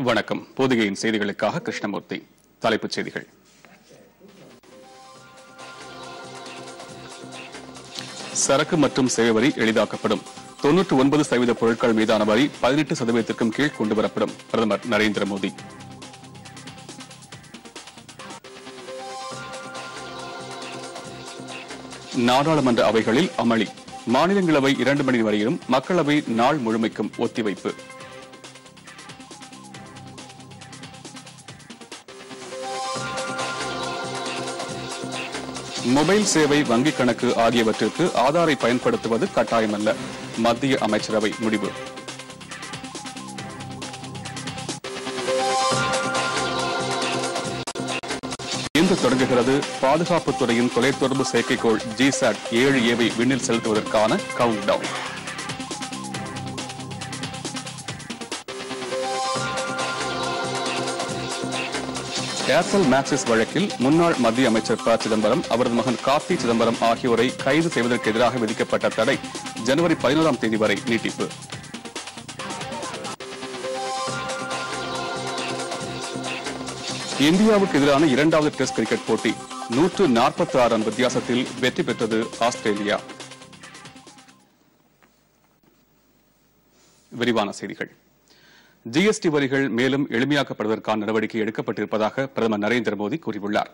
வணக்கம். பொதிகையின் செய்திகளுக்காக கிருஷ்ணமூர்த்தி. தலைப்புச் செய்திகள். சரக்கு மற்றும் சேவை வரி எளிதாக்கப்படும். 99% பொருட்கள் மீதான வரி 18% கீழ் கொண்டுவரப்படும். பிரதமர் நரேந்திர மோடி. நாடாளுமன்ற அவைகளில் அமளி. மாநிலங்களவை 2 மணி வரையிலும், மக்களவை நாள் முழுமைக்கும் ஒத்திவைப்பு. மொபைல் சேவை, வங்கிக் கணக்கு ஆகியவற்றிற்கு ஆதாரை பயன்படுத்துவது கட்டாயமல்ல. மத்திய அமைச்சரவை முடிவு. இன்று தொடங்குகிறது பாதுகாப்புத் துறையின் தொலைத்தொடர்பு செயற்கைக்கோள் ஜிசாட் 7A விண்ணில் செலுத்துவதற்கான கவுண்ட் டவுன். ஏர்செல் மேக்சிஸ் வழக்கில் முன்னாள் மத்திய அமைச்சர் ப. சிதம்பரம், அவரது மகன் கார்த்தி சிதம்பரம் ஆகியோரை கைது செய்வதற்கு எதிராக விதிக்கப்பட்ட தடை ஜனவரி 11ஆம் தேதி வரை நீட்டிப்பு. இந்தியாவுக்கு எதிரான 2வது டெஸ்ட் கிரிக்கெட் போட்டி 146 ரன் வித்தியாசத்தில் வெற்றி பெற்றது ஆஸ்திரேலியா. விரிவான செய்திகள். ஜிஎஸ்டி வரிகள் மேலும் எளிமையாக்கப்படுவதற்கான நடவடிக்கை எடுக்கப்பட்டிருப்பதாக பிரதமர் நரேந்திர மோடி கூறியுள்ளார்.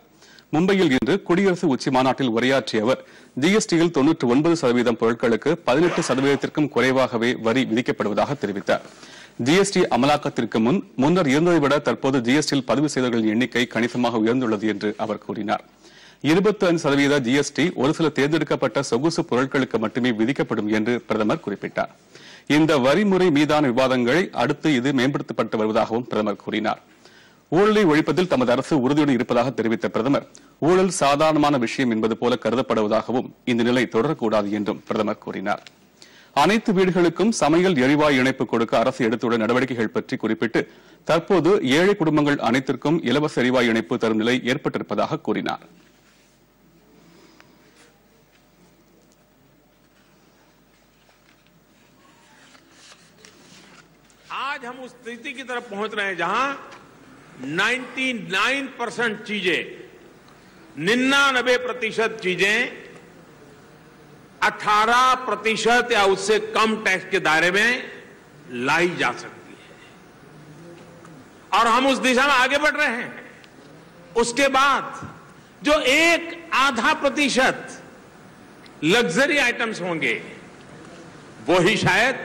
மும்பையில் இன்று குடியரசு உச்சி மாநாட்டில் உரையாற்றிய அவர், ஜிஎஸ்டியில் 99% பொருட்களுக்கு 18%க்கும் குறைவாகவே வரி விதிக்கப்படுவதாக தெரிவித்தார். ஜிஎஸ்டி அமலாக்கத்திற்கு முன்னர் இருந்ததை விட தற்போது ஜிஎஸ்டியில் பதிவு செய்தவர்களின் எண்ணிக்கை கணிசமாக உயர்ந்துள்ளது என்று அவர் கூறினார். 25% ஜிஎஸ்டி ஒரு சில தேர்ந்தெடுக்கப்பட்ட சொகுசு பொருட்களுக்கு மட்டுமே விதிக்கப்படும் என்று பிரதமர் குறிப்பிட்டார். இந்த வரிமுறை மீதான விவாதங்களை அடுத்து இது மேம்படுத்தப்பட்டு வருவதாகவும் பிரதமர் கூறினார். ஊழலை ஒழிப்பதில் தமது அரசு உறுதியுடன் இருப்பதாக தெரிவித்த பிரதமர், ஊழல் சாதாரணமான விஷயம் என்பது போல கருதப்படுவதாகவும் இந்த நிலை தொடரக்கூடாது என்றும் பிரதமர் கூறினார். அனைத்து வீடுகளுக்கும் சமையல் எரிவாயு இணைப்பு கொடுக்க அரசு எடுத்துள்ள நடவடிக்கைகள் பற்றி குறிப்பிட்டு, தற்போது ஏழை குடும்பங்கள் அனைத்திற்கும் இலவச எரிவாயு இணைப்பு தரும் நிலை ஏற்பட்டிருப்பதாக கூறினார். आज हम उस स्थिति की तरफ पहुंच रहे हैं जहां 99% चीजें, 99% चीजें 18% या उससे कम टैक्स के दायरे में लाई जा सकती है और हम उस दिशा में आगे बढ़ रहे हैं. उसके बाद जो 1-आधा% लग्जरी आइटम्स होंगे वो ही शायद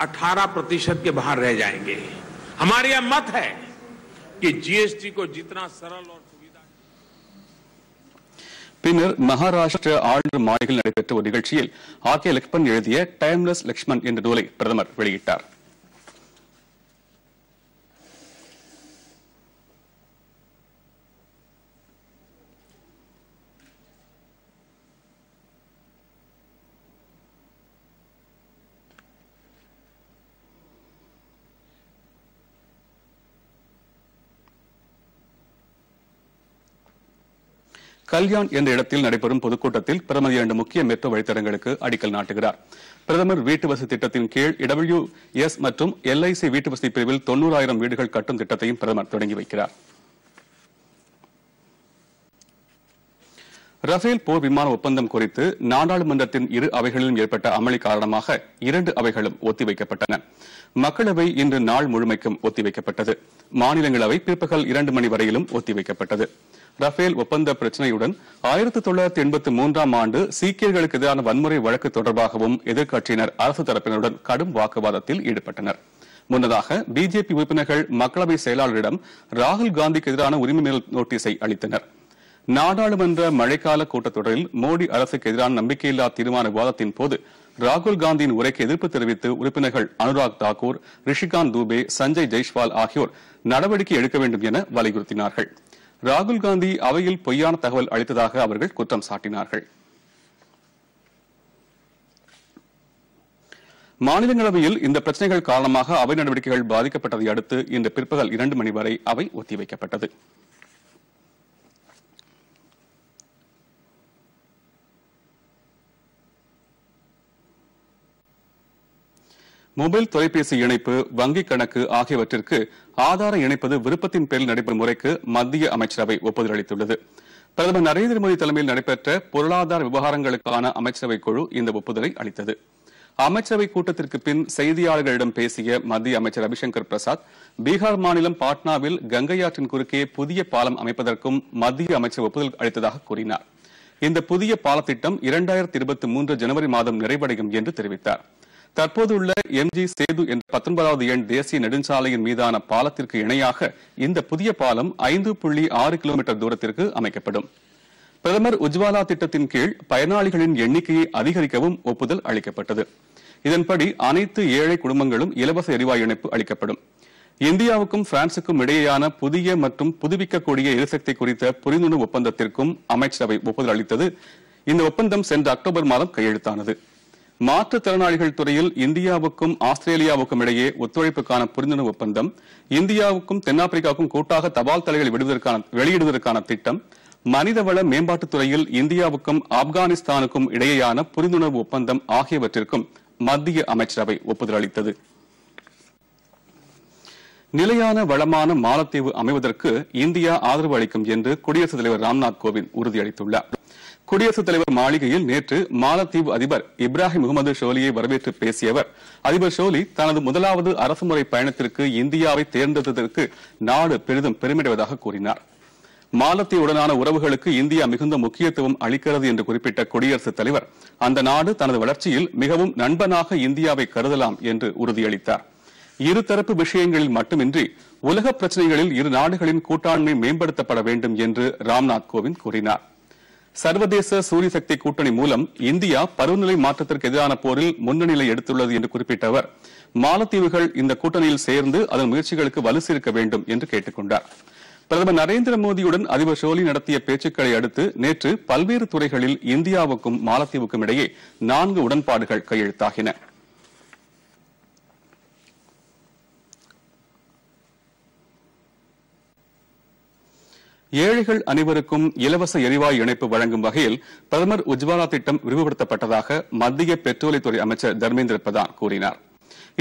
18% के बाहर रह जाएंगे. हमारा यह मत है कि जीएसटी को जितना सरल और सुविधा. பின்னர் மகாராஷ்டிர ஆளுநர் மாளிகையில் நடைபெற்ற ஒரு நிகழ்ச்சியில் ஆர்.கே. லக்ஷ்மண் எழுதிய டைம்லெஸ் லக்ஷ்மண் என்ற நூலை பிரதமர் வெளியிட்டார். கல்யாண் என்ற இடத்தில் நடைபெறும் பொதுக்கூட்டத்தில் பிரதமர் 2 முக்கிய மெட்ரோ வழித்தடங்களுக்கு அடிக்கல் நாட்டுகிறார். பிரதமர் வீட்டு வசதி திட்டத்தின் கீழ் WS மற்றும் LIC வீட்டு வசதி பிரிவில் 90,000 வீடுகள் கட்டும் திட்டத்தையும் பிரதமர் தொடங்கி வைக்கிறார். ரஃபேல் போர் விமான ஒப்பந்தம் குறித்து நாடாளுமன்றத்தின் இரு அவைகளிலும் ஏற்பட்ட அமளி காரணமாக 2 அவைகளும் ஒத்திவைக்கப்பட்டன. மக்களவை இன்று நாள் முழுமைக்கும் ஒத்திவைக்கப்பட்டது. மாநிலங்களவை பிற்பகல் 2 மணி வரையிலும் ஒத்திவைக்கப்பட்டது. ரஃபேல் ஒப்பந்த பிரச்சினையுடன் 1983ஆம் ஆண்டு சீக்கியர்களுக்கு எதிரான வன்முறை வழக்கு தொடர்பாகவும் எதிர்க்கட்சியினர் அரசு தரப்பினருடன் கடும் வாக்குவாதத்தில் ஈடுபட்டனர். முன்னதாக பிஜேபி உறுப்பினர்கள் மக்களவை செயலாளரிடம் ராகுல் காந்திக்கு எதிரான உரிமை மீறல் நோட்டீஸை அளித்தனர். நாடாளுமன்ற மழைக்கால கூட்டத்தொடரில் மோடி அரசுக்கு எதிரான நம்பிக்கையில்லா தீர்மான விவாதத்தின் போது ராகுல் காந்தியின் உரைக்கு எதிர்ப்பு தெரிவித்து உறுப்பினர்கள் அனுராக் தாக்கூர், ரிஷிகாந்த் தூபே, சஞ்சய் ஜெய்ஸ்வால் ஆகியோர் நடவடிக்கை எடுக்க வேண்டும் என வலியுறுத்தினார்கள். ராகுல் காந்தி அவையில் பொய்யான தகவல் அளித்ததாக அவர்கள் குற்றம் சாட்டினார்கள். மாநிலங்களவையில் இந்த பிரச்சனைகள் காரணமாக அவை நடவடிக்கைகள் பாதிக்கப்பட்டதை அடுத்து இன்று பிற்பகல் 2 மணி வரை அவை ஒத்திவைக்கப்பட்டது. மொபைல் தொலைபேசி இணைப்பு, வங்கிக் கணக்கு ஆகியவற்றிற்கு ஆதாரம் இணைப்பது விருப்பத்தின் பேரில் நடைபெறும் முறைக்கு மத்திய அமைச்சரவை ஒப்புதல் அளித்துள்ளது. பிரதமர் நரேந்திர மோடி தலைமையில் நடைபெற்ற பொருளாதார விவகாரங்களுக்கான அமைச்சரவை குழு இந்த ஒப்புதலை அளித்தது. அமைச்சரவை கூட்டத்திற்கு பின் செய்தியாளர்களிடம் பேசிய மத்திய அமைச்சர் ரவிசங்கர் பிரசாத், பீகார் மாநிலம் பாட்னாவில் கங்கை ஆற்றின் குறுக்கே புதிய பாலம் அமைப்பதற்கும் மத்திய அமைச்சர் ஒப்புதல் அளித்ததாக கூறினார். இந்த புதிய பாலத்திட்டம் 2023 ஜனவரி மாதம் நிறைவடையும் என்று தெரிவித்தார். தற்போதுள்ள MG சேது என்ற 19வது எண் தேசிய நெடுஞ்சாலையின் மீதான பாலத்திற்கு இணையாக இந்த புதிய பாலம் 5.6 கிலோமீட்டர் தூரத்திற்கு அமைக்கப்படும். பிரதமர் உஜ்வாலா திட்டத்தின் கீழ் பயனாளிகளின் எண்ணிக்கையை அதிகரிக்கவும் ஒப்புதல் அளிக்கப்பட்டது. இதன்படி அனைத்து ஏழை குடும்பங்களும் இலவச எரிவாயு இணைப்பு அளிக்கப்படும். இந்தியாவுக்கும் பிரான்சுக்கும் இடையேயான புதிய மற்றும் புதுப்பிக்கக்கூடிய எரிசக்தி குறித்த புரிந்துணர்வு ஒப்பந்தத்திற்கும் அமைச்சரவை ஒப்புதல் அளித்தது. இந்த ஒப்பந்தம் சென்ற அக்டோபர் மாதம் கையெழுத்தானது. மாற்றுத்திறனாளிகள் துறையில் இந்தியாவுக்கும் ஆஸ்திரேலியாவுக்கும் இடையே ஒத்துழைப்புக்கான புரிந்துணர்வு ஒப்பந்தம், இந்தியாவுக்கும் தென்னாப்பிரிக்காவுக்கும் கூட்டாக தபால் தலைகளை வெளியிடுவதற்கான திட்டம், மனிதவள மேம்பாட்டுத் துறையில் இந்தியாவுக்கும் ஆப்கானிஸ்தானுக்கும் இடையேயான புரிந்துணர்வு ஒப்பந்தம் ஆகியவற்றிற்கும் மத்திய அமைச்சரவை ஒப்புதல் அளித்தது. நிலையான வளமான மாலத்தீவு அமைவதற்கு இந்தியா ஆதரவு அளிக்கும் என்று குடியரசுத் தலைவர் ராம்நாத் கோவிந்த் உறுதியளித்துள்ளார். குடியரசுத் தலைவர் மாளிகையில் நேற்று மாலத்தீவு அதிபர் இப்ராஹிம் முகமது ஷோலியை வரவேற்று பேசிய அவர், அதிபர் ஷோலி தனது முதலாவது அரசுமுறை பயணத்திற்கு இந்தியாவை தேர்ந்தெடுத்ததற்கு நாடு பெரிதும் பெருமிடுவதாக கூறினார். மாலத்தீவுடனான உறவுகளுக்கு இந்தியா மிகுந்த முக்கியத்துவம் அளிக்கிறது என்று குறிப்பிட்ட குடியரசுத் தலைவர், அந்த நாடு தனது வளர்ச்சியில் மிகவும் நண்பனாக இந்தியாவை கருதலாம் என்று உறுதியளித்தார். இருதரப்பு விஷயங்களில் மட்டுமின்றி உலக பிரச்சனைகளில் இரு நாடுகளின் கூட்டாண்மை மேம்படுத்தப்பட வேண்டும் என்று ராம்நாத் கோவிந்த் கூறினார். சர்வதேச சூரிய சக்தி கூட்டணி மூலம் இந்தியா பருவநிலை மாற்றத்திற்கு எதிரான போரில் முன்னணியை எடுத்துள்ளது என்று குறிப்பிட்ட அவர், மாலத்தீவுகள் இந்த கூட்டணியில் சேர்ந்து அதன் முயற்சிகளுக்கு வலு சேர்க்க வேண்டும் என்று கேட்டுக் கொண்டார். பிரதமர் நரேந்திர மோடியுடன் அதிபர் ஷோலி நடத்திய பேச்சுக்களை அடுத்து நேற்று பல்வேறு துறைகளில் இந்தியாவுக்கும் மாலத்தீவுக்கும் இடையே 4 உடன்பாடுகள் கையெழுத்தாகின. ஏழைகள் அனைவருக்கும் இலவச எரிவாயு இணைப்பு வழங்கும் வகையில் பிரதமர் உஜ்வாலா திட்டம் விரிவுபடுத்தப்பட்டதாக மத்திய பெட்ரோலியத்துறை அமைச்சர் தர்மேந்திர பிரதான் கூறினார்.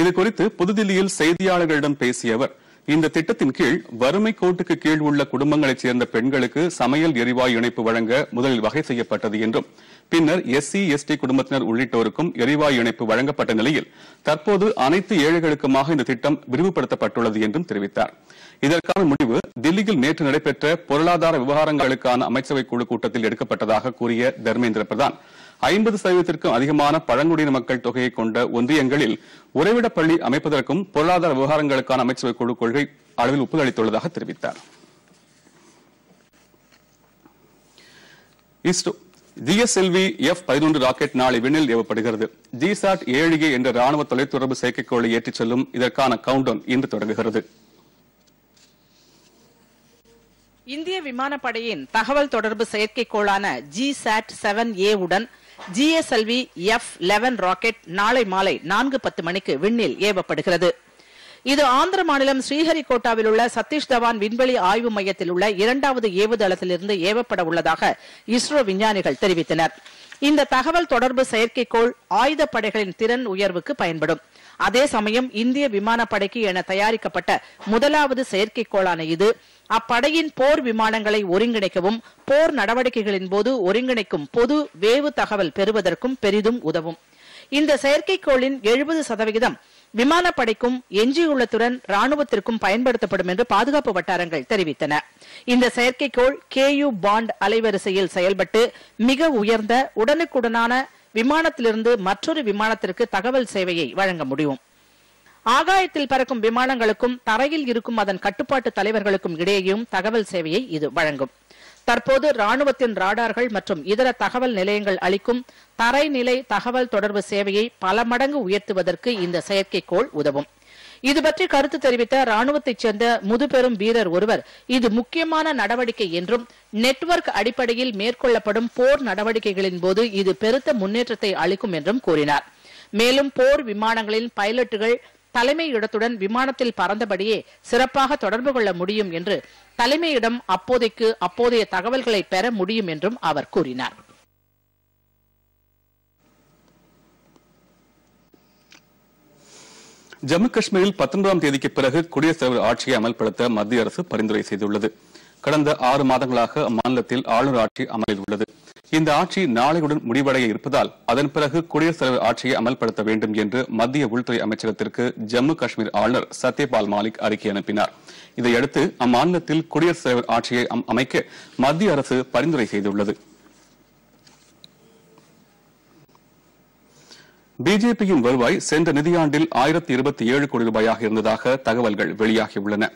இதுகுறித்து புதுதில்லியில் செய்தியாளர்களிடம் பேசிய அவர், இந்த திட்டத்தின் கீழ் வறுமை கோட்டுக்கு கீழ் உள்ள குடும்பங்களைச் சேர்ந்த பெண்களுக்கு சமையல் எரிவாயு இணைப்பு வழங்க முதலில் வகை செய்யப்பட்டது என்றும், பின்னர் SC ST குடும்பத்தினர் உள்ளிட்டோருக்கும் எரிவாயு இணைப்பு வழங்கப்பட்ட நிலையில் தற்போது அனைத்து ஏழைகளுக்குமாக இந்த திட்டம் விரிவுபடுத்தப்பட்டுள்ளது என்றும் தெரிவித்தார். இதற்கான முடிவு தில்லியில் நேற்று நடைபெற்ற பொருளாதார விவகாரங்களுக்கான அமைச்சரவை குழு கூட்டத்தில் எடுக்கப்பட்டதாக கூறிய தர்மேந்திர பிரதான், 50% அதிகமான பழங்குடியின மக்கள் தொகையை கொண்ட ஒன்றியங்களில் உறைவிட பள்ளி அமைப்பதற்கும் பொருளாதார விவகாரங்களுக்கான அமைச்சரவை குழு கொள்கை அளவில் ஒப்புதல் அளித்துள்ளதாக தெரிவித்தார். GSLV F-11 ராக்கெட் நாளை விண்ணில் ஏவப்படுகிறது. GSAT 7A என்ற ராணுவ தொலைத்தொடர்பு செயற்கைக்கோளை ஏற்றிச் செல்லும் இதற்கான கவுண்டவுன் இன்று தொடங்குகிறது. இந்திய விமானப்படையின் தகவல் தொடர்பு செயற்கைக்கோளான GSAT 7A உடன் GSLV F-11 ராக்கெட் நாளை மாலை 4:10 மணிக்கு விண்ணில் ஏவப்படுகிறது. இது ஆந்திர மாநிலம் ஸ்ரீஹரிகோட்டாவில் உள்ள சதீஷ் தவான் விண்வெளி ஆய்வு மையத்தில் உள்ள 2வது ஏவுதளத்திலிருந்து ஏவப்பட உள்ளதாக இஸ்ரோ விஞ்ஞானிகள் தெரிவித்தனர். இந்த தகவல் தொடர்பு செயற்கைக்கோள் ஆயுதப்படைகளின் திறன் உயர்வுக்கு பயன்படும். அதே சமயம் இந்திய விமானப்படைக்கு என தயாரிக்கப்பட்ட முதலாவது செயற்கைக்கோளான இது அப்படையின் போர் விமானங்களை ஒருங்கிணைக்கவும் போர் நடவடிக்கைகளின் போது ஒருங்கிணைக்கும் பொது வேவு தகவல் பெறுவதற்கும் பெரிதும் உதவும். இந்த செயற்கைக்கோளின் 70% விமானப்படைக்கும் எஞ்சியுள்ள திறன் ராணுவத்திற்கும் பயன்படுத்தப்படும் என்று பாதுகாப்பு வட்டாரங்கள் தெரிவித்தன. இந்த செயற்கைக்கோள் KU பாண்ட் அலைவரிசையில் செயல்பட்டு மிக உயர்ந்த உடனுக்குடனான விமானத்திலிருந்து மற்றொரு விமானத்திற்கு தகவல் சேவையை வழங்க முடியும். ஆகாயத்தில் பறக்கும் விமானங்களுக்கும் தரையில் இருக்கும் அதன் கட்டுப்பாட்டு தலைவர்களுக்கும் இடையேயும் தகவல் சேவையை இது வழங்கும். தற்போது ராணுவத்தின் ராடார்கள் மற்றும் இதர தகவல் நிலையங்கள் அளிக்கும் தரைநிலை தகவல் தொடர்பு சேவையை பல மடங்கு உயர்த்துவதற்கு இந்த செயற்கைக்கோள் உதவும். இதுபற்றி கருத்து தெரிவித்த ராணுவத்தைச் சேர்ந்த முதுபெரும் வீரர் ஒருவர், இது முக்கியமான நடவடிக்கை என்றும் நெட்வொர்க் அடிப்படையில் மேற்கொள்ளப்படும் போர் நடவடிக்கைகளின் போது இது பெருத்த முன்னேற்றத்தை அளிக்கும் என்றும் கூறினார். மேலும் போர் விமானங்களின் பைலட்டுகள் தலைமையிடத்துடன் விமானத்தில் பறந்தபடியே சிறப்பாக தொடர்பு கொள்ள முடியும் என்று தலைமையிடம் அப்போதைய தகவல்களை பெற முடியும் என்றும் அவர் கூறினார். ஜம்மு காஷ்மீரில் 19ஆம் தேதிக்கு பிறகு குடியரசுத் தலைவர் ஆட்சியை அமல்படுத்த மத்திய அரசு பரிந்துரை செய்துள்ளது. கடந்த 6 மாதங்களாக அம்மாநிலத்தில் ஆளுநர் ஆட்சி அமலில் உள்ளது. இந்த ஆட்சி நாளையுடன் முடிவடைய இருப்பதால் அதன் பிறகு குடியரசுத் தலைவர் ஆட்சியை அமல்படுத்த வேண்டும் என்று மத்திய உள்துறை அமைச்சகத்திற்கு ஜம்மு காஷ்மீர் ஆளுநர் சத்யபால் மாலிக் அறிக்கை அனுப்பினார். இதையடுத்து அம்மாநிலத்தில் குடியரசுத் தலைவர் ஆட்சியை அமைக்க மத்திய அரசு பரிந்துரை செய்துள்ளது. பிஜேபியின் வருவாய் சென்ற நிதியாண்டில் 1027 கோடி ரூபாயாக இருந்ததாக தகவல்கள் வெளியாகியுள்ளன.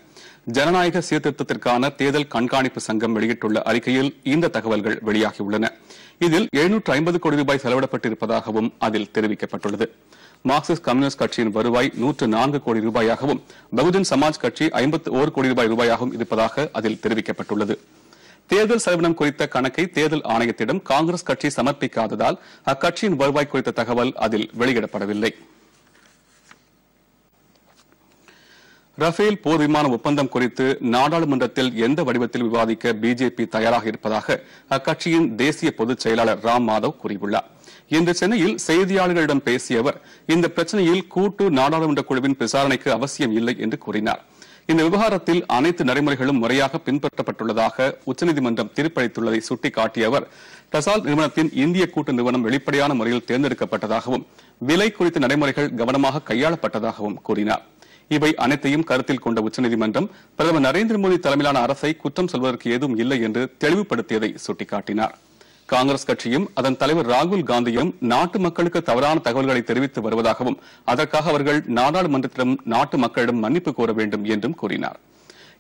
ஜனநாயக சீர்திருத்தத்திற்கான தேர்தல் கண்காணிப்பு சங்கம் வெளியிட்டுள்ள அறிக்கையில் இந்த தகவல்கள் வெளியாகியுள்ளன. இதில் 750 கோடி ரூபாய் செலவிடப்பட்டிருப்பதாகவும் அதில் தெரிவிக்கப்பட்டுள்ளது. மார்க்சிஸ்ட் கம்யூனிஸ்ட் கட்சியின் வருவாய் 104 கோடி ரூபாயாகவும் பகுஜன் சமாஜ் கட்சி 51 கோடி ரூபாயாகவும் இருப்பதாக அதில் தெரிவிக்கப்பட்டுள்ளது. தேர்தல் செலவினம் குறித்த கணக்கை தேர்தல் ஆணையத்திடம் காங்கிரஸ் கட்சி சமர்ப்பிக்காததால் அக்கட்சியின் வருவாய் குறித்த தகவல் அதில் வெளியிடப்படவில்லை. ரஃபேல் போர் விமான ஒப்பந்தம் குறித்து நாடாளுமன்றத்தில் எந்த வடிவத்தில் விவாதிக்க பிஜேபி தயாராக இருப்பதாக அக்கட்சியின் தேசிய பொதுச் செயலாளர் ராம் மாதவ் கூறியுள்ளார். இன்று சென்னையில் செய்தியாளர்களிடம் பேசிய அவர் இந்த பிரச்சினையில் கூட்டு நாடாளுமன்ற குழுவின் விசாரணைக்கு அவசியம் இல்லை என்று கூறினார். இந்த விவகாரத்தில் அனைத்து நடைமுறைகளும் முறையாக பின்பற்றப்பட்டுள்ளதாக உச்சநீதிமன்றம் தீர்ப்பளித்துள்ளதை சுட்டிக்காட்டிய அவர் டசால்ட் நிறுவனத்தின் இந்திய கூட்டு நிறுவனம் வெளிப்படையான முறையில் தேர்ந்தெடுக்கப்பட்டதாகவும் விலை குறித்த நடைமுறைகள் கவனமாக கையாளப்பட்டதாகவும் கூறினார். இவை அனைத்தையும் கருத்தில் கொண்ட உச்சநீதிமன்றம் பிரதமர் நரேந்திர மோடி தலைமையிலான அரசை குற்றம் சொல்வதற்கு ஏதும் இல்லை என்று தெளிவுபடுத்தியதை சுட்டிக்காட்டினார். காங்கிரஸ் கட்சியும் அதன் தலைவர் ராகுல் காந்தியும் நாட்டு மக்களுக்கு தவறான தகவல்களை தெரிவித்து வருவதாகவும் அதற்காக அவர்கள் நாடாளுமன்றத்திடம் நாட்டு மக்களிடம் மன்னிப்பு கோர வேண்டும் என்றும் கூறினார்.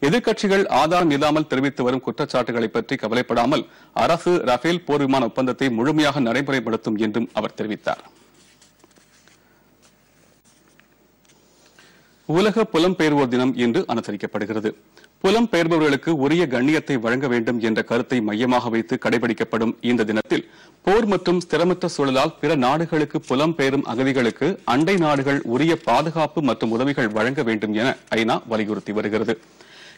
எதிர்க்கட்சிகள் ஆதாரம் இல்லாமல் தெரிவித்து வரும் குற்றச்சாட்டுகளை பற்றி கவலைப்படாமல் அரசு ரஃபேல் போர் விமான ஒப்பந்தத்தை முழுமையாக நடைமுறைப்படுத்தும் என்றும் அவர் தெரிவித்தார். உலக புலம்பெயர்வோர் தினம் இன்று அனுசரிக்கப்படுகிறது. புலம்பெயர்பவர்களுக்கு உரிய கண்ணியத்தை வழங்க வேண்டும் என்ற கருத்தை மையமாக வைத்து கடைபிடிக்கப்படும் இந்த தினத்தில் போர் மற்றும் ஸ்திரமற்ற சூழலால் பிற நாடுகளுக்கு புலம்பெயரும் அகதிகளுக்கு அண்டை நாடுகள் உரிய பாதுகாப்பு மற்றும் உதவிகள் வழங்க வேண்டும் என ஐநா வலியுறுத்தி வருகிறது.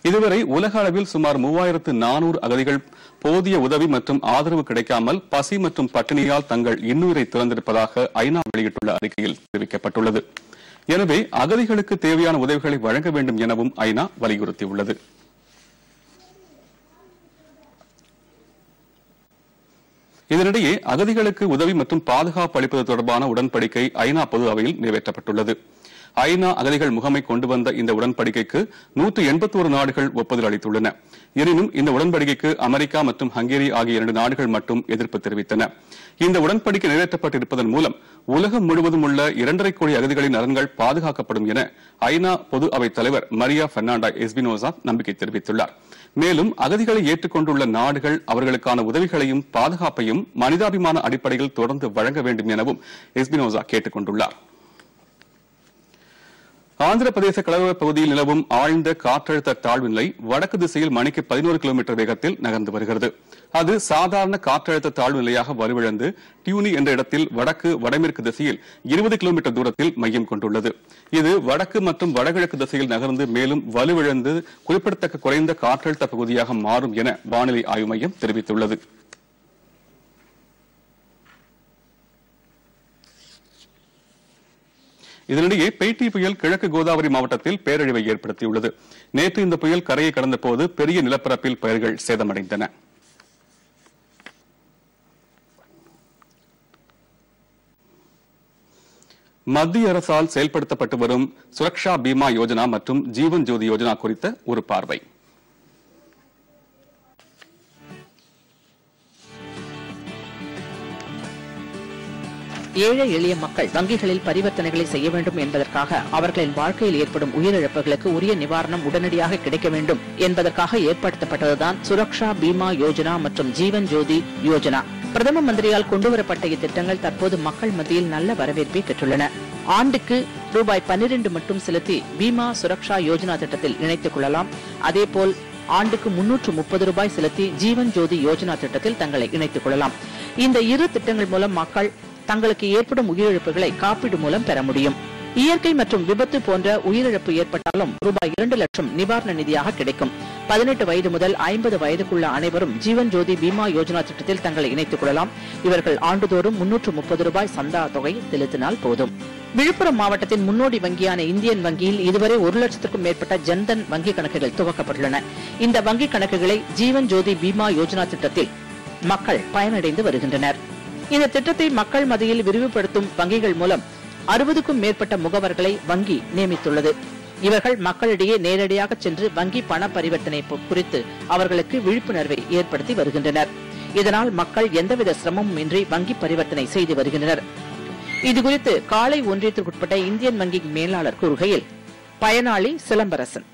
இதுவரை உலக அளவில் சுமார் 3400 அகதிகள் போதிய உதவி மற்றும் ஆதரவு கிடைக்காமல் பசி மற்றும் பட்டினியால் தங்கள் இன்னுயிரை துறந்திருப்பதாக ஐநா வெளியிட்டுள்ள அறிக்கையில் தெரிவிக்கப்பட்டுள்ளது. எனவே அகதிகளுக்கு தேவையான உதவிகளை வழங்க வேண்டும் எனவும் ஐநா வலியுறுத்தியுள்ளது. இதனிடையே அகதிகளுக்கு உதவி மற்றும் பாதுகாப்பு அளிப்பது தொடர்பான உடன்படிக்கை ஐநா பொது அவையில் நிறைவேற்றப்பட்டுள்ளது. ஐநா அகதிகள் முகமை கொண்டு வந்த இந்த உடன்படிக்கைக்கு 181 நாடுகள் ஒப்புதல் அளித்துள்ளன. எனினும் இந்த உடன்படிக்கைக்கு அமெரிக்கா மற்றும் ஹங்கேரி ஆகிய 2 நாடுகள் மட்டும் எதிர்ப்பு தெரிவித்தன. இந்த உடன்படிக்கை நிறைவேற்றப்பட்டிருப்பதன் மூலம் உலகம் முழுவதும் உள்ள 2.5 கோடி அகதிகளின் நலன்கள் பாதுகாக்கப்படும் என ஐநா பொது அவைத் தலைவர் மரியா பெர்னாண்டா எஸ்பினோசா நம்பிக்கை தெரிவித்துள்ளார். மேலும் அகதிகளை ஏற்றுக்கொண்டுள்ள நாடுகள் அவர்களுக்கான உதவிகளையும் பாதுகாப்பையும் மனிதாபிமான அடிப்படையில் தொடர்ந்து வழங்க வேண்டும் எனவும் எஸ்பினோசா கேட்டுக் கொண்டுள்ளார். ஆந்திர பிரதேச கடலோர பகுதியில் நிலவும் ஆழ்ந்த காற்றழுத்த தாழ்வு நிலை வடக்கு திசையில் மணிக்கு 11 கிலோமீட்டர் வேகத்தில் நகர்ந்து வருகிறது. அது சாதாரண காற்றழுத்த தாழ்வு நிலையாக வலுவிழந்து டியூனி என்ற இடத்தில் வடக்கு வடமேற்கு திசையில் 20 கிலோமீட்டர் தூரத்தில் மையம் கொண்டுள்ளது. இது வடக்கு மற்றும் வடகிழக்கு திசையில் நகர்ந்து மேலும் வலுவிழந்து குறிப்பிடத்தக்க குறைந்த காற்றழுத்த பகுதியாக மாறும் என வானிலை ஆய்வு மையம் தெரிவித்துள்ளது. இதனிடையே பெய்ட்டி புயல் கிழக்கு கோதாவரி மாவட்டத்தில் பேரழிவை ஏற்படுத்தியுள்ளது. நேற்று இந்த புயல் கரையை கடந்த போது பெரிய நிலப்பரப்பில் பயிர்கள் சேதமடைந்தன. மத்திய அரசால் செயல்படுத்தப்பட்டு வரும் சுரக்ஷா பீமா யோஜனா மற்றும் ஜீவன் ஜோதி யோஜனா குறித்த ஒரு பார்வை. ஏழை எளிய மக்கள் வங்கிகளில் பரிவர்த்தனைகளை செய்ய வேண்டும் என்பதற்காக அவர்களின் வாழ்க்கையில் ஏற்படும் உயிரிழப்புகளுக்கு உரிய நிவாரணம் உடனடியாக கிடைக்க வேண்டும் என்பதற்காக ஏற்படுத்தப்பட்டதுதான் சுரக்ஷா பீமா யோஜனா மற்றும் ஜீவன் ஜோதி யோஜனா. பிரதம மந்திரியால் கொண்டுவரப்பட்ட இத்திட்டங்கள் தற்போது மக்கள் மத்தியில் நல்ல வரவேற்பை பெற்றுள்ளன. ஆண்டுக்கு ரூபாய் 12 மட்டும் செலுத்தி பீமா சுரக்ஷா யோஜனா திட்டத்தில் இணைத்துக் கொள்ளலாம். அதேபோல் ஆண்டுக்கு 330 ரூபாய் செலுத்தி ஜீவன் ஜோதி யோஜனா திட்டத்தில் தங்களை இணைத்துக் கொள்ளலாம். இந்த இரு திட்டங்கள் மூலம் மக்கள் தங்களுக்கு ஏற்படும் உயிரிழப்புகளை காப்பீடு மூலம் பெற முடியும். இயற்கை மற்றும் விபத்து போன்ற உயிரிழப்பு ஏற்பட்டாலும் ரூபாய் 2 லட்சம் நிவாரண நிதியாக கிடைக்கும். 18 வயது முதல் 50 வயதுக்குள்ள அனைவரும் ஜீவன் ஜோதி பீமா யோஜனா திட்டத்தில் தங்களை இணைத்துக் கொள்ளலாம். இவர்கள் ஆண்டுதோறும் 330 ரூபாய் சந்தா தொகை செலுத்தினால் போதும். விழுப்புரம் மாவட்டத்தின் முன்னோடி வங்கியான இந்தியன் வங்கியில் இதுவரை 1 லட்சத்திற்கும் மேற்பட்ட ஜன்தன் வங்கிக் கணக்குகள் துவக்கப்பட்டுள்ளன. இந்த வங்கிக் கணக்குகளை ஜீவன் ஜோதி பீமா யோஜனா திட்டத்தில் மக்கள் பயனடைந்து வருகின்றனர். இந்த திட்டத்தை மக்கள் மத்தியில் விரிவுபடுத்தும் வங்கிகள் மூலம் 60க்கும் மேற்பட்ட முகவர்களை வங்கி நியமித்துள்ளது. இவர்கள் மக்களிடையே நேரடியாக சென்று வங்கி பண பரிவர்த்தனை குறித்து அவர்களுக்கு விழிப்புணர்வை ஏற்படுத்தி வருகின்றனர். இதனால் மக்கள் எந்தவித சிரமமும் இன்றி வங்கி பரிவர்த்தனை செய்து வருகின்றனர். இதுகுறித்து காலை ஒன்றியத்திற்குட்பட்ட இந்தியன் வங்கி மேலாளர் கூறுகையில், பயனாளி சிலம்பரசன்.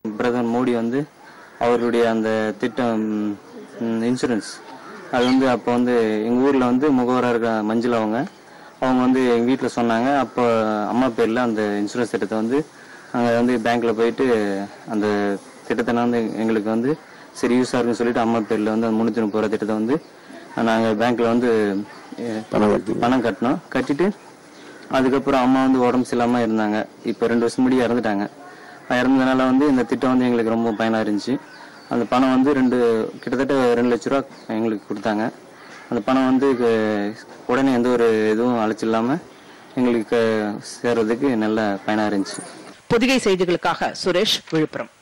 பிரதமர் மோடி அவருடைய அந்த திட்டம் இன்சூரன்ஸ் அது அப்போ எங்க ஊர்ல முகவராக இருக்க மஞ்சள் அவங்க எங்க வீட்டில் சொன்னாங்க. அப்போ அம்மா பேர்ல அந்த இன்சூரன்ஸ் திட்டத்தை அங்கே பேங்க்ல போயிட்டு அந்த திட்டத்தை எங்களுக்கு சரி யூஸாக இருக்குன்னு சொல்லிட்டு அம்மா பேர்ல 330 ரூபா திட்டத்தை நாங்கள் பேங்க்ல பணம் கட்டினோம். கட்டிட்டு அதுக்கப்புறம் அம்மா உடம்பு சரியில்லாம இருந்தாங்க. இப்போ 2 வருஷம் முன்னாடி இறந்துட்டாங்க. இறந்ததுனால இந்த திட்டம் எங்களுக்கு ரொம்ப பயனா இருந்துச்சு. அந்த பணம் கிட்டத்தட்ட 2 லட்ச ரூபா எங்களுக்கு கொடுத்தாங்க. அந்த பணம் உடனே எந்த ஒரு இதுவும் அழைச்சில்லாம எங்களுக்கு சேர்றதுக்கு நல்ல பயனா இருந்துச்சு. பொதிகை செய்திகளுக்காக சுரேஷ், விழுப்புரம்.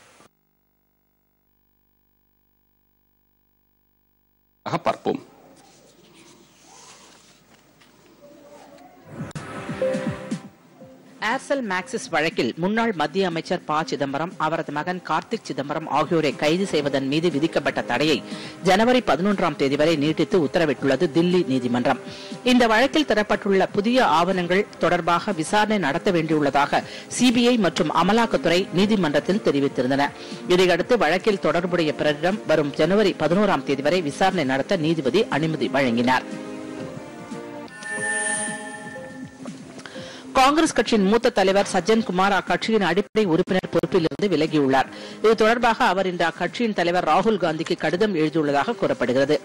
பார்ப்போம். ஏர்செல் மேக்சிஸ் வழக்கில் முன்னாள் மத்திய அமைச்சர் ப. சிதம்பரம், அவரது மகன் கார்த்திக் சிதம்பரம் ஆகியோரை கைது செய்வதன் மீது விதிக்கப்பட்ட தடையை ஜனவரி 11ஆம் தேதி வரை நீட்டித்து உத்தரவிட்டுள்ளது தில்லி நீதிமன்றம். இந்த வழக்கில் தரப்பட்டுள்ள புதிய ஆவணங்கள் தொடர்பாக விசாரணை நடத்த வேண்டியுள்ளதாக சிபிஐ மற்றும் அமலாக்கத்துறை நீதிமன்றத்தில் தெரிவித்திருந்தன. இதையடுத்து வழக்கில் தொடர்புடைய பிறரிடம் வரும் ஜனவரி 11ஆம் தேதி வரை விசாரணை நடத்த நீதிபதி அனுமதி வழங்கினார். காங்கிரஸ் கட்சியின் மூத்த தலைவர் சஜ்ஜன்குமார் அக்கட்சியின் அடிப்படை உறுப்பினர் பொறுப்பிலிருந்து விலகியுள்ளார். இது தொடர்பாக அவர் இன்று அக்கட்சியின் தலைவர் ராகுல் காந்திக்கு கடிதம் எழுதியுள்ளதாக கூறப்படுகிறது.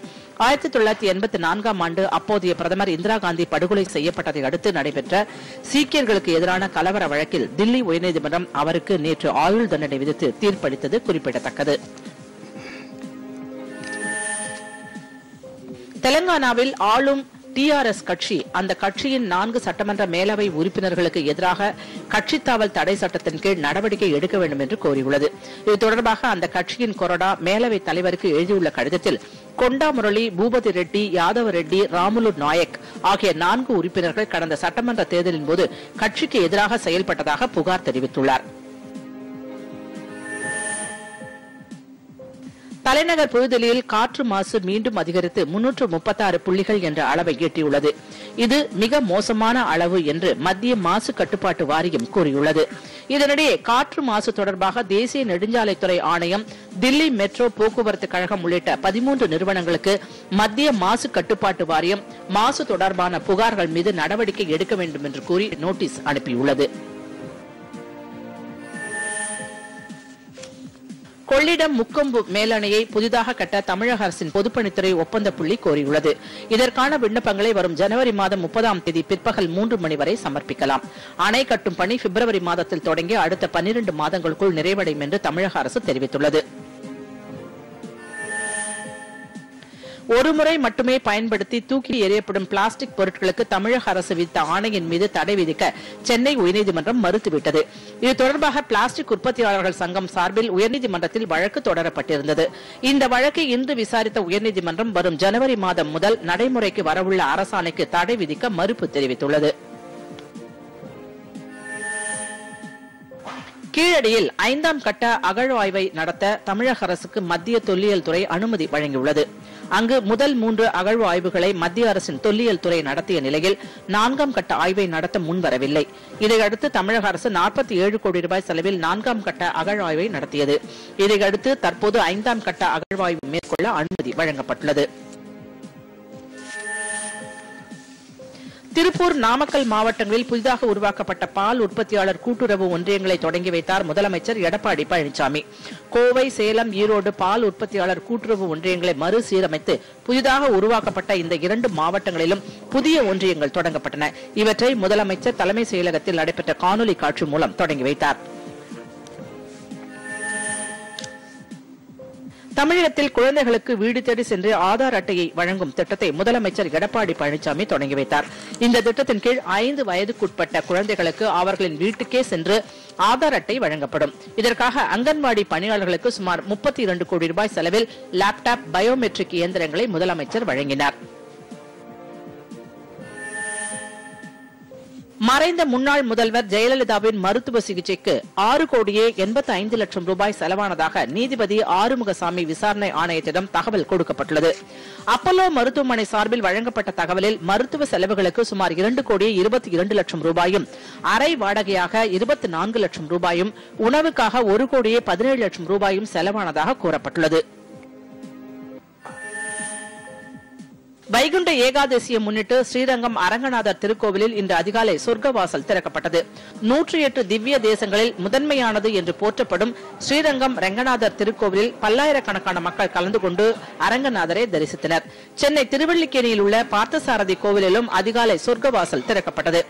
1984ஆம் ஆண்டு அப்போதைய பிரதமர் இந்திரா காந்தி படுகொலை செய்யப்பட்டதை அடுத்து நடைபெற்ற சீக்கியர்களுக்கு எதிரான கலவர வழக்கில் தில்லி உயர்நீதிமன்றம் அவருக்கு நேற்று ஆயுள் தண்டனை விதித்து தீர்ப்பளித்தது குறிப்பிடத்தக்கது. தெலங்கானாவில் ஆளும் டிஆர்எஸ் கட்சி அந்த கட்சியின் 4 சட்டமன்ற மேலவை உறுப்பினர்களுக்கு எதிராக கட்சித்தாவல் தடை சட்டத்தின் கீழ் நடவடிக்கை எடுக்க வேண்டும் என்று கோரியுள்ளது. இது தொடர்பாக அந்த கட்சியின் கொறடா மேலவை தலைவருக்கு எழுதியுள்ள கடிதத்தில் கொண்டா முரளி, பூபதி ரெட்டி, யாதவ ரெட்டி, ராமுலு நாயக் ஆகிய 4 உறுப்பினர்கள் கடந்த சட்டமன்ற தேர்தலின் போது கட்சிக்கு எதிராக செயல்பட்டதாக புகார் தெரிவித்துள்ளார். தலைநகர் புதுதில்லியில் காற்று மாசு மீண்டும் அதிகரித்து 336 புள்ளிகள் என்ற அளவை எட்டியுள்ளது. இது மிக மோசமான அளவு என்று மத்திய மாசு கட்டுப்பாட்டு வாரியம் கூறியுள்ளது. இதனிடையே காற்று மாசு தொடர்பாக தேசிய நெடுஞ்சாலைத்துறை ஆணையம், தில்லி மெட்ரோ போக்குவரத்து கழகம் உள்ளிட்ட 13 நிறுவனங்களுக்கு மத்திய மாசு கட்டுப்பாட்டு வாரியம் மாசு தொடர்பான புகார்கள் மீது நடவடிக்கை எடுக்க வேண்டும் என்று கூறி நோட்டீஸ் அனுப்பியுள்ளது. கொள்ளிடம் முக்கொம்பு மேலணையை புதிதாக கட்ட தமிழக அரசின் பொதுப்பணித்துறை ஒப்பந்த புள்ளி கோரியுள்ளது. இதற்கான விண்ணப்பங்களை வரும் ஜனவரி மாதம் 30ஆம் தேதி பிற்பகல் 3 மணி வரை சமர்ப்பிக்கலாம். அணை கட்டும் பணி பிப்ரவரி மாதத்தில் தொடங்கி அடுத்த 12 மாதங்களுக்குள் நிறைவடையும் என்று தமிழக அரசு தெரிவித்துள்ளது. ஒருமுறை மட்டுமே பயன்படுத்தி தூக்கி எறியப்படும் பிளாஸ்டிக் பொருட்களுக்கு தமிழக அரசு விதித்த ஆணையின் மீது தடை விதிக்க சென்னை உயர்நீதிமன்றம் மறுத்துவிட்டது. இது தொடர்பாக பிளாஸ்டிக் உற்பத்தியாளர்கள் சங்கம் சார்பில் உயர்நீதிமன்றத்தில் வழக்கு தொடரப்பட்டிருந்தது. இந்த வழக்கை இன்று விசாரித்த உயர்நீதிமன்றம் வரும் ஜனவரி மாதம் முதல் நடைமுறைக்கு வரவுள்ள அரசாணைக்கு தடை விதிக்க மறுப்பு தெரிவித்துள்ளது. கீழடியில் 5ஆம் கட்ட அகழ்வாய்வை நடத்த தமிழக அரசுக்கு மத்திய தொல்லியல் துறை அனுமதி வழங்கியுள்ளது. அங்கு முதல் 3 அகழ்வு ஆய்வுகளை மத்திய அரசின் தொல்லியல் துறை நடத்திய நிலையில் 4ஆம் கட்ட ஆய்வை நடத்த முன்வரவில்லை. இதையடுத்து தமிழக அரசு 47 கோடி ரூபாய் செலவில் 4ஆம் கட்ட அகழ்வாய்வை நடத்தியது. இதையடுத்து தற்போது 5ஆம் கட்ட அகழ்வாய்வு மேற்கொள்ள அனுமதி வழங்கப்பட்டுள்ளது. திருப்பூர், நாமக்கல் மாவட்டங்களில் புதிதாக உருவாக்கப்பட்ட பால் உற்பத்தியாளர் கூட்டுறவு ஒன்றியங்களை தொடங்கி வைத்தார் முதலமைச்சர் எடப்பாடி பழனிசாமி. கோவை, சேலம், ஈரோடு பால் உற்பத்தியாளர் கூட்டுறவு ஒன்றியங்களை மறுசீரமைத்து புதிதாக உருவாக்கப்பட்ட இந்த 2 மாவட்டங்களிலும் புதிய ஒன்றியங்கள் தொடங்கப்பட்டன. இவற்றை முதலமைச்சர் தலைமை செயலகத்தில் நடைபெற்ற காணொலி காட்சி மூலம் தொடங்கி வைத்தார். தமிழகத்தில் குழந்தைகளுக்கு வீடு தேடி சென்று ஆதார் அட்டையை வழங்கும் திட்டத்தை முதலமைச்சர் எடப்பாடி பழனிசாமி தொடங்கி வைத்தார். இந்த திட்டத்தின் கீழ் 5 வயதுக்குட்பட்ட குழந்தைகளுக்கு அவர்களின் வீட்டுக்கே சென்று ஆதார் அட்டை வழங்கப்படும். இதற்காக அங்கன்வாடி பணியாளர்களுக்கு சுமார் 32 கோடி ரூபாய் செலவில் லேப்டாப், பயோமெட்ரிக் இயந்திரங்களை முதலமைச்சர் வழங்கினார். மறைந்த முன்னாள் முதல்வர் ஜெயலலிதாவின் மருத்துவ சிகிச்சைக்கு 6 கோடியே 85 லட்சம் ரூபாய் செலவானதாக நீதிபதி ஆறுமுகசாமி விசாரணை ஆணையத்திடம் தகவல் கொடுக்கப்பட்டுள்ளது. அப்பல்லோ மருத்துவமனை சார்பில் வழங்கப்பட்ட தகவலில் மருத்துவ செலவுகளுக்கு சுமார் 2 கோடியே 22 லட்சம் ரூபாயும், அறை வாடகையாக 24 லட்சம் ரூபாயும், உணவுக்காக 1 கோடியே 17 லட்சம் ரூபாயும் செலவானதாக கூறப்பட்டுள்ளது. வைகுண்ட ஏகாதசியை முன்னிட்டு ஸ்ரீரங்கம் அரங்கநாதர் திருக்கோவிலில் இன்று அதிகாலை சொர்க்கவாசல் திறக்கப்பட்டது. 108 திவ்ய தேசங்களில் முதன்மையானது என்று போற்றப்படும் ஸ்ரீரங்கம் ரங்கநாதர் திருக்கோவிலில் பல்லாயிரக்கணக்கான மக்கள் கலந்து கொண்டு அரங்கநாதரை தரிசித்தனர். சென்னை திருவல்லிக்கேணியில் உள்ள பார்த்தசாரதி கோவிலிலும் அதிகாலை சொர்க்கவாசல் திறக்கப்பட்டது.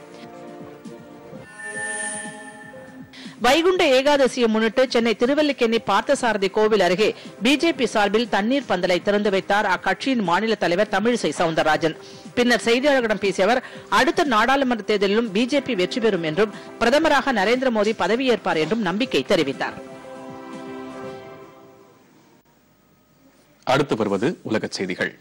வைகுண்ட ஏகாதசியை முன்னிட்டு சென்னை திருவல்லிக்கேணி பார்த்தசாரதி கோவில் அருகே பிஜேபி சார்பில் தண்ணீர் பந்தலை திறந்து வைத்தார் அக்கட்சியின் மாநில தலைவர் தமிழிசை சவுந்தரராஜன். பின்னர் செய்தியாளர்களிடம் பேசிய அவர், அடுத்த நாடாளுமன்ற தேர்தலிலும் பிஜேபி வெற்றி பெறும் என்றும் பிரதமராக நரேந்திர மோடி பதவியேற்பார் என்றும் நம்பிக்கை தெரிவித்தார். அடுத்து வருவது உலகச் செய்திகள்.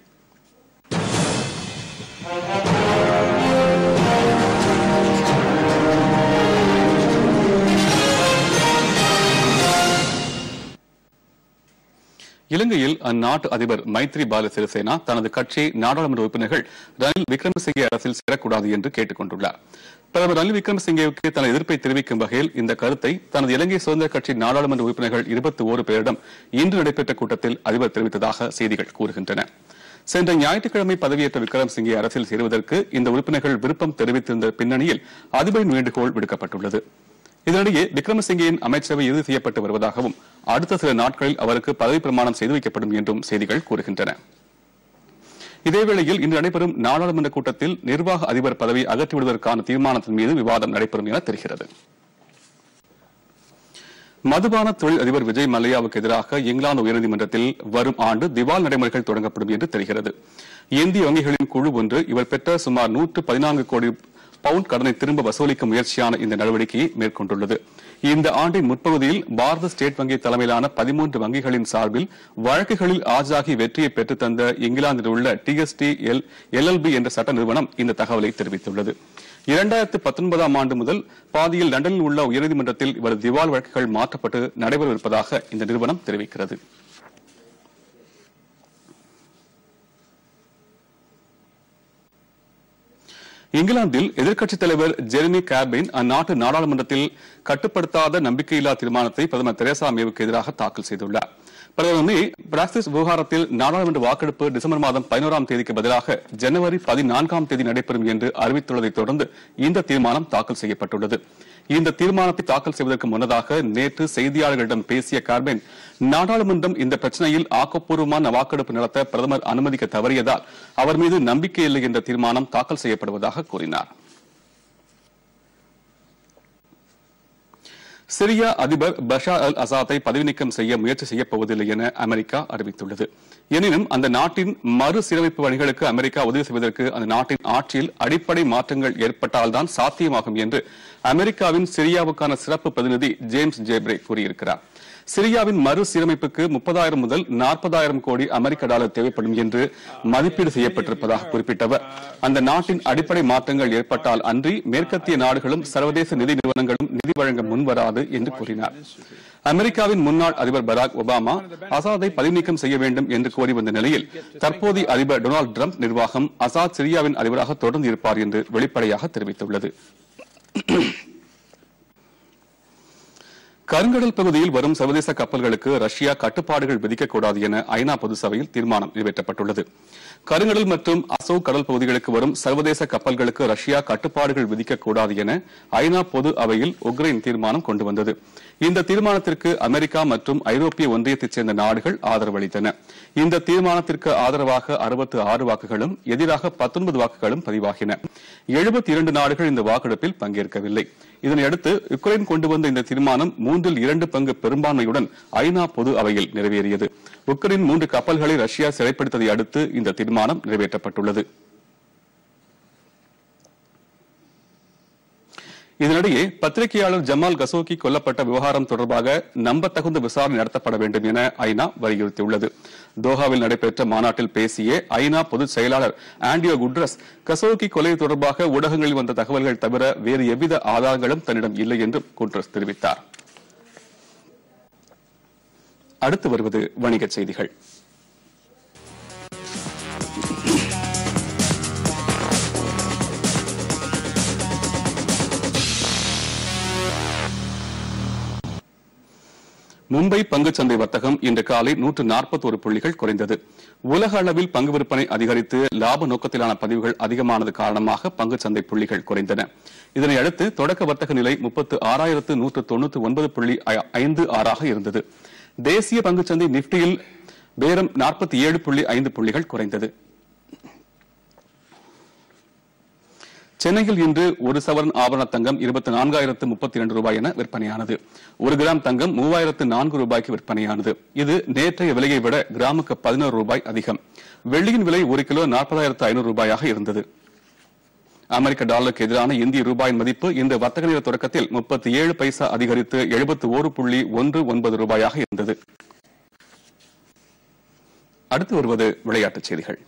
இலங்கையில் அந்நாட்டு அதிபர் மைத்ரிபால சிறிசேனா தனது கட்சி நாடாளுமன்ற உறுப்பினர்கள் ரணில் விக்ரமசிங்கே அரசில் சேரக்கூடாது என்று கேட்டுக் கொண்டுள்ளார். பிரதமர் ரணில் விக்ரமசிங்கேவுக்கு தனது எதிர்ப்பை தெரிவிக்கும் வகையில் இந்த கருத்தை தனது இலங்கை சுதந்திர கட்சி நாடாளுமன்ற உறுப்பினர்கள் 21 பேரிடம் இன்று நடைபெற்ற கூட்டத்தில் அதிபர் தெரிவித்ததாக செய்திகள் கூறுகின்றன. சென்ற ஞாயிற்றுக்கிழமை பதவியேற்ற விக்ரமசிங்கே அரசில் சேருவதற்கு இந்த உறுப்பினர்கள் விருப்பம் தெரிவித்திருந்த பின்னணியில் அதிபரின் வேண்டுகோள் விடுக்கப்பட்டுள்ளது. இதனிடையே விக்ரமசிங்கேயின் அமைச்சரவை இறுதி செய்யப்பட்டு வருவதாகவும் அடுத்த சில நாட்களில் அவருக்கு பதவி பிரமாணம் செய்து வைக்கப்படும் என்றும் செய்திகள் கூறுகின்றன. இதேவேளையில் இன்று நடைபெறும் நாடாளுமன்ற கூட்டத்தில் நிர்வாக அதிபர் பதவி அகற்றிவிடுவதற்கான தீர்மானத்தின் மீது விவாதம் நடைபெறும் என தெரிகிறது. மதுபான தொழில் அதிபர் விஜய் மல்லையாவுக்கு எதிராக இங்கிலாந்து உயர்நீதிமன்றத்தில் வரும் ஆண்டு திவால் நடைமுறைகள் தொடங்கப்படும் என்று தெரிகிறது. இந்திய வங்கிகளின் குழு ஒன்று இவர் பெற்ற சுமார் 114 கோடி பவுண்ட் கடனை திரும்ப வசூலிக்க முயற்சியான இந்த நடவடிக்கையை மேற்கொண்டுள்ளது. இந்த ஆண்டின் முற்பகுதியில் பாரத ஸ்டேட் வங்கி தலைமையிலான 13 வங்கிகளின் சார்பில் வழக்குகளில் ஆஜாகி வெற்றியை பெற்றுத் தந்த இங்கிலாந்தில் உள்ள TST LLB என்ற சட்ட நிறுவனம் இந்த தகவலை தெரிவித்துள்ளது. 2019ஆம் ஆண்டு முதல் பாதியில் லண்டனில் உள்ள உயர்நீதிமன்றத்தில் இவரது திவால் வழக்குகள் மாற்றப்பட்டு நடைபெறவிருப்பதாக இந்த நிறுவனம் தெரிவிக்கிறது. இங்கிலாந்தில் எதிர்க்கட்சித் தலைவர் ஜெரிமி கார்பைன் அந்நாட்டு நாடாளுமன்றத்தில் கட்டுப்படுத்தாத நம்பிக்கையில்லா தீர்மானத்தை பிரதமர் தெரேசா மேவுக்கு எதிராக தாக்கல் செய்துள்ளார். பிரதமர் மே பிராக்சிஸ் விவகாரத்தில் நாடாளுமன்ற வாக்கெடுப்பு டிசம்பர் மாதம் 11ஆம் தேதிக்கு பதிலாக ஜனவரி 14ஆம் தேதி நடைபெறும் என்று அறிவித்துள்ளதை தொடர்ந்து இந்த தீர்மானம் தாக்கல் செய்யப்பட்டுள்ளது. இந்த தீர்மானத்தை தாக்கல் செய்வதற்கு முன்னதாக நேற்று செய்தியாளர்களிடம் பேசிய கார்பைன், நாடாளுமன்றம் இந்த பிரச்சனையில் ஆக்கப்பூர்வமான வாக்கெடுப்பு நடத்த பிரதமர் அனுமதிக்க தவறியதால் அவர் மீது நம்பிக்கை இல்லை என்ற தீர்மானம் தாக்கல் செய்யப்படுவதாக கூறினார். சிரியா அதிபர் பஷார் அல் அசாத்தை பதவி நீக்கம் செய்ய முயற்சி செய்யப்போவதில்லை என அமெரிக்கா அறிவித்துள்ளது. எனினும் அந்த நாட்டின் மறுசீரமைப்பு பணிகளுக்கு அமெரிக்கா உதவி செய்வதற்கு அந்த நாட்டின் ஆட்சியில் அடிப்படை மாற்றங்கள் ஏற்பட்டால்தான் சாத்தியமாகும் என்று அமெரிக்காவின் சிரியாவுக்கான சிறப்பு பிரதிநிதி ஜேம்ஸ் ஜேப்ரே கூறியிருக்கிறார். சிரியாவின் மறுசீரமைப்புக்கு 30,000 முதல் 40,000 கோடி அமெரிக்க டாலர் தேவைப்படும் என்று மதிப்பீடு செய்யப்பட்டிருப்பதாக குறிப்பிட்ட அவர், அந்த நாட்டின் அடிப்படை மாற்றங்கள் ஏற்பட்டால் அன்றி மேற்கத்திய நாடுகளும் சர்வதேச நிதி நிறுவனங்களும் நிதி வழங்க முன்வராது என்று கூறினார். அமெரிக்காவின் முன்னாள் அதிபர் பராக் ஒபாமா அசாதை பதவி நீக்கம் செய்ய வேண்டும் என்று கோரி வந்த நிலையில் தற்போதைய அதிபர் டொனால்டு டிரம்ப் நிர்வாகம் அசாத் சிரியாவின் அதிபராக தொடர்ந்து இருப்பார் என்று வெளிப்படையாக தெரிவித்துள்ளது. கருங்கடல் பகுதியில் வரும் சர்வதேச கப்பல்களுக்கு ரஷ்யா கட்டுப்பாடுகள் விதிக்கக்கூடாது என ஐநா பொதுசபையில் தீர்மானம் நிறைவேற்றப்பட்டுள்ளது. கருங்கடல் மற்றும் அசோக் கடல் பகுதிகளுக்கு வரும் சர்வதேச கப்பல்களுக்கு ரஷ்யா கட்டுப்பாடுகள் விதிக்கக்கூடாது என ஐநா பொது அவையில் உக்ரைன் தீர்மானம் கொண்டு வந்தது. இந்த தீர்மானத்திற்கு அமெரிக்கா மற்றும் ஐரோப்பிய ஒன்றியத்தைச் சேர்ந்த நாடுகள் ஆதரவு அளித்தன. இந்த தீர்மானத்திற்கு ஆதரவாக 66 வாக்குகளும் எதிராக 19 வாக்குகளும் பதிவாகின. 72 நாடுகள் இந்த வாக்கெடுப்பில் பங்கேற்கவில்லை. இதனையடுத்து யுக்ரைன் கொண்டு வந்த இந்த தீர்மானம் 2/3 பங்கு பெரும்பான்மையுடன் ஐநா பொது அவையில் நிறைவேறியது. உக்ரைன் 3 கப்பல்களை ரஷ்யா சிறைப்பிடித்ததை அடுத்து இந்த தீர்மானம் நிறைவேற்றப்பட்டுள்ளது. இதனிடையே பத்திரிகையாளர் ஜமால் கசோகி கொல்லப்பட்ட விவகாரம் தொடர்பாக நம்பத்தகுந்த விசாரணை நடத்தப்பட வேண்டும் என ஐநா வலியுறுத்தியுள்ளது. தோஹாவில் நடைபெற்ற மாநாட்டில் பேசிய ஐநா பொதுச் செயலாளர் ஆண்டியோ குட்ரஸ், கசோகி கொலை தொடர்பாக ஊடகங்களில் வந்த தகவல்கள் தவிர வேறு எவ்வித ஆதாரங்களும் தன்னிடம் இல்லை என்றும் குட்ரஸ் தெரிவித்தார். அடுத்து வருவது வணிகச் செய்திகள். மும்பை பங்குச்சந்தை வர்த்தகம் இன்று காலை 141 புள்ளிகள் குறைந்தது. உலக அளவில் பங்கு விற்பனை அதிகரித்து லாப நோக்கத்திலான பதிவுகள் அதிகமானது காரணமாக பங்குச்சந்தை புள்ளிகள் குறைந்தன. இதனையடுத்து தொடக்க வர்த்தக நிலை 36,199.56 இருந்தது. தேசிய பங்குச்சந்தை நிப்டியில் பேரம் 47.5 புள்ளிகள் குறைந்தது. சென்னையில் இன்று ஒரு சவரன் ஆபரண தங்கம் 24,032 ரூபாய் என விற்பனையானது. 1 கிராம் தங்கம் 3,004 ரூபாய்க்கு விற்பனையானது. இது நேற்றைய விலையை விட கிராமுக்கு 11 ரூபாய் அதிகம். வெள்ளியின் விலை 1 கிலோ 40,500 ரூபாயாக இருந்தது. அமெரிக்க டாலருக்கு எதிரான இந்திய ரூபாயின் மதிப்பு இந்த வர்த்தக நேர தொடக்கத்தில் 37 பைசா அதிகரித்து 71.19 ரூபாயாக இருந்தது. அடுத்து வருவது விளையாட்டுச் செய்திகள்.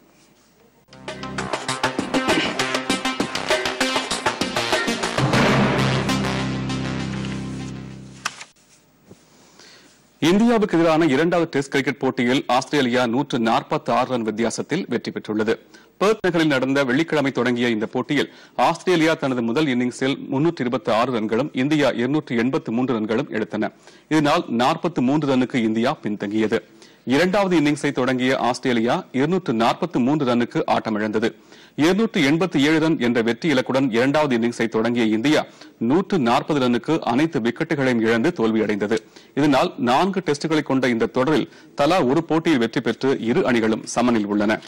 இந்தியாவுக்கு எதிரான 2வது டெஸ்ட் கிரிக்கெட் போட்டியில் ஆஸ்திரேலியா 146 ரன் வித்தியாசத்தில் வெற்றி பெற்றுள்ளது. பெர்த் நகரில் நடந்த வெள்ளிக்கிழமை தொடங்கிய இந்த போட்டியில் ஆஸ்திரேலியா தனது முதல் இன்னிங்ஸில் 326 ரன்களும் இந்தியா 283 ரன்களும் எடுத்தன. இதனால் 43 ரன்னுக்கு இந்தியா பின்தங்கியது. 2வது இன்னிங்ஸை தொடங்கிய ஆஸ்திரேலியா 243 ரன்னுக்கு ஆட்டமிழந்தது. 287 ரன் என்ற வெற்றி இலக்குடன் 2வது இன்னிங்ஸை தொடங்கிய இந்தியா 140 ரன்னுக்கு அனைத்து விக்கெட்டுகளையும் இழந்து தோல்வியடைந்தது. இதனால் 4 டெஸ்டுகளை கொண்ட இந்த தொடரில் தலா ஒரு போட்டியில் வெற்றி பெற்று இரு அணிகளும் சமனில் உள்ளன.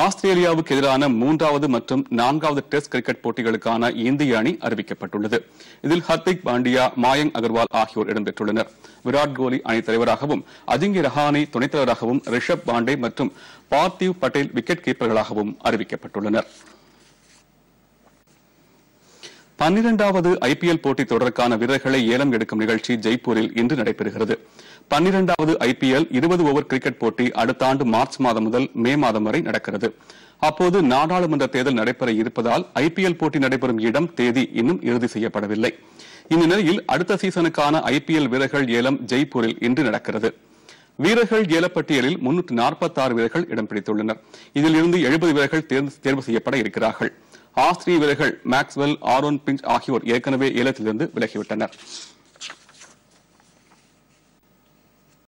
ஆஸ்திரேலியாவுக்கு எதிரான 3வது மற்றும் 4வது டெஸ்ட் கிரிக்கெட் போட்டிகளுக்கான இந்திய அணி அறிவிக்கப்பட்டுள்ளது. இதில் ஹர்திக் பாண்டியா, மாயங்க் அகர்வால் ஆகியோர் இடம்பெற்றுள்ளனர். விராட் கோலி அணித் தலைவராகவும், அஜிங்கிய ரஹானே துணைத் தலைவராகவும், ரிஷப் பாண்டே மற்றும் பார்த்திவ் பட்டேல் விக்கெட் கீப்பர்களாகவும் அறிவிக்கப்பட்டுள்ளனர். 12வது ஐபிஎல் போட்டி தொடருக்கான வீரர்களை ஏலம் எடுக்கும் நிகழ்ச்சி ஜெய்ப்பூரில் இன்று நடைபெறுகிறது. 12வது ஐபிஎல் 20 ஓவர் கிரிக்கெட் போட்டி அடுத்த ஆண்டு மார்ச் மாதம் முதல் மே மாதம் வரை நடக்கிறது. அப்போது நாடாளுமன்ற தேர்தல் நடைபெற இருப்பதால் ஐபிஎல் போட்டி நடைபெறும் இடம், தேதி இன்னும் இறுதி செய்யப்படவில்லை. இந்த நிலையில் அடுத்த சீசனுக்கான ஐபிஎல் வீரர்கள் ஏலம் ஜெய்ப்பூரில் இன்று நடக்கிறது. வீரர்கள் ஏலப்பட்டியலில் 346 வீரர்கள் இடம் பிடித்துள்ளனர். இதில் இருந்து 70 வீரர்கள் தேர்வு செய்யப்பட இருக்கிறார்கள். ஆஸ்திரிய வீரர்கள் மேக்ஸ்வெல், ஆரோன் பிஞ்ச் ஆகியோர் ஏற்கனவே ஏலத்திலிருந்து விலகிவிட்டனர்.